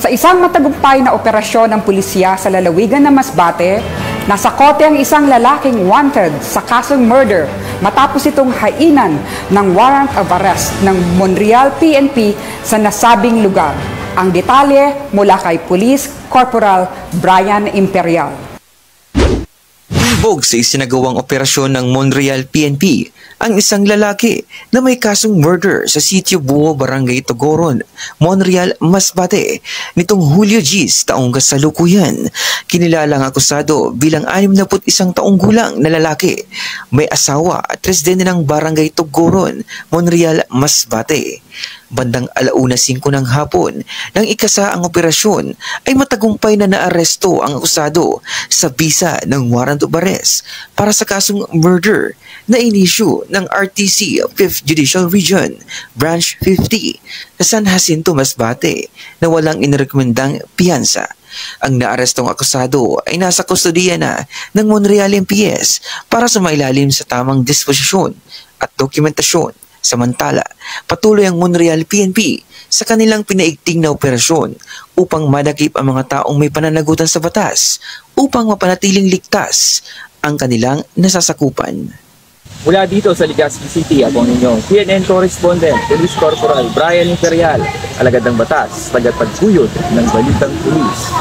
Sa isang matagumpay na operasyon ng pulisya sa lalawigan ng Masbate, nasakote ang isang lalaking wanted sa kasong murder matapos itong hainan ng warrant of arrest ng Monreal PNP sa nasabing lugar. Ang detalye mula kay Police Corporal Brian Imperial. Hibog sa isinagawang operasyon ng Monreal PNP ang isang lalaki na may kasong murder sa Sitio Buo, Barangay Tugoron, Monreal, Masbate nitong Hulyo Gis taong kasalukuyan. Kinilala ang akusado bilang 61 taong gulang na lalaki, may asawa at residente ng Barangay Tugoron, Monreal, Masbate. Bandang 1:05 ng hapon nang ikasa ang operasyon ay matagumpay na naaresto ang akusado sa bisa ng warrant of arrest para sa kasong murder na inisyu ng RTC 5th Judicial Region, Branch 50 sa San Jacinto, Masbate na walang inirekomendang piyansa. Ang naarestong akusado ay nasa kustodiya na ng Monreal MPS para sumailalim sa tamang disposisyon at dokumentasyon. Samantala, patuloy ang Monreal PNP sa kanilang pinaigting na operasyon upang madakip ang mga taong may pananagutan sa batas upang mapanatiling ligtas ang kanilang nasasakupan. Mula dito sa Legazpi City, ako ninyong CNN Correspondent, Police Corporal Brian Imperial, alagad ng batas, tagapagkuyod ng balitang pulis.